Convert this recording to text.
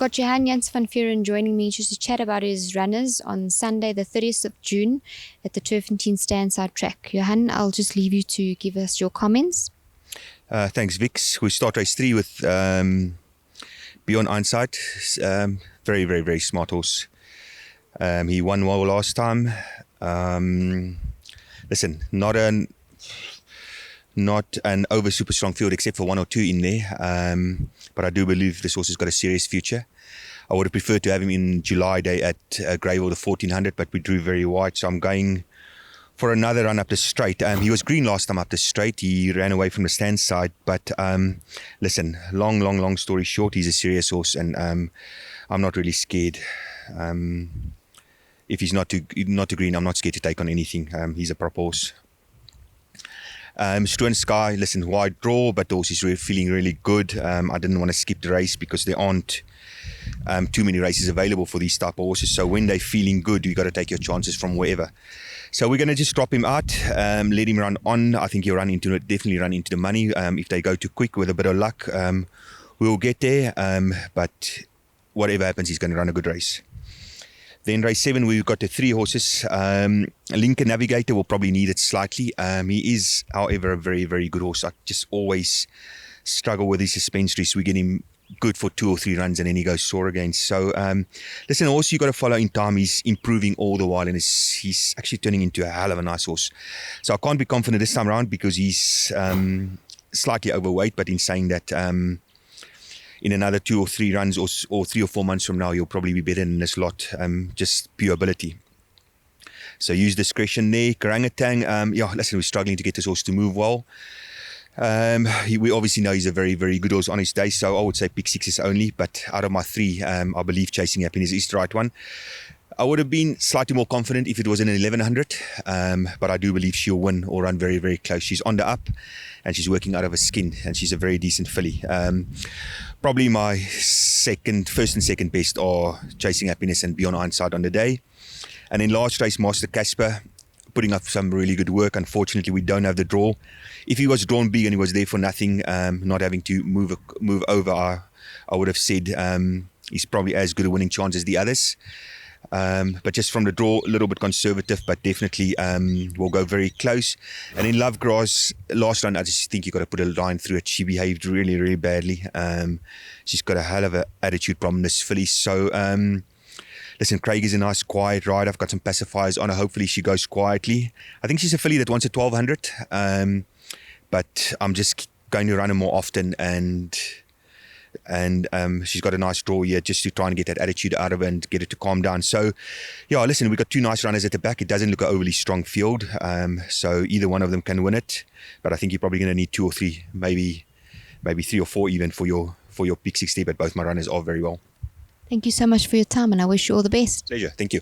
got Janse van Vuuren joining me just to chat about his runners on Sunday, the 30th of June at the turffontein standside track. Johan, I'll just leave you to give us your comments. Thanks, Vix. We start race 3 with Beyond Hindsight. Very, very, very smart horse. He won well last time. Listen, not an over super strong field except for 1 or 2 in there. But I do believe this horse has got a serious future. I would have preferred to have him in July day at Greyville, the 1400, but we drew very wide, so I'm going for another run up the straight. He was green last time up the straight. He ran away from the stand side, but listen, long story short, he's a serious horse, and I'm not really scared. If he's not too green, I'm not scared to take on anything. He's a proper horse. Stroon Sky, listen, wide draw, but the horse is really feeling really good. I didn't want to skip the race because there aren't too many races available for these type of horses. So when they're feeling good, you got to take your chances from wherever. So we're going to just drop him out, let him run on. I think he'll definitely run into the money. If they go too quick, with a bit of luck, we'll get there. But whatever happens, he's going to run a good race. Then race 7, we've got the 3 horses. Lincoln Navigator will probably need it slightly. He is, however, a very, very good horse. I just always struggle with his suspensories. We get him good for 2 or 3 runs and then he goes sore again. So, listen, also you got to follow in time. He's improving all the while and he's actually turning into a hell of a nice horse. So I can't be confident this time around because he's slightly overweight, but in saying that, in another 2 or 3 runs or 3 or 4 months from now, you'll probably be better than this lot, just pure ability. So use discretion there. Karangatang, listen, we're struggling to get this horse to move well. We obviously know he's a very, very good horse on his day, so I would say pick 6s only, but out of my 3, I believe Chasing Happiness is the right one. I would have been slightly more confident if it was in an 1100, but I do believe she'll win or run very, very close. She's on the up and she's working out of her skin and she's a very decent filly. Probably my first and second best are Chasing Happiness and Beyond Hindsight on the day. And in last race, Master Casper, putting up some really good work. Unfortunately, we don't have the draw. If he was drawn big and he was there for nothing, not having to move over, I would have said he's probably as good a winning chance as the others. But just from the draw, a little bit conservative, but definitely will go very close. And in Lovegrass, last run, I just think you got to put a line through it. She behaved really, really badly. She's got a hell of an attitude problem, this filly. So, listen, Craig is a nice, quiet rider. I've got some pacifiers on her. Hopefully she goes quietly. I think she's a filly that wants a 1200, but I'm just going to run her more often and she's got a nice draw here just to try and get that attitude out of her and get it to calm down. So, yeah, listen, we've got 2 nice runners at the back. It doesn't look an overly strong field, so either one of them can win it. But I think you're probably going to need 2 or 3, maybe 3 or 4 even for your pick 60. But both my runners are very well. Thank you so much for your time, and I wish you all the best. Pleasure. Thank you.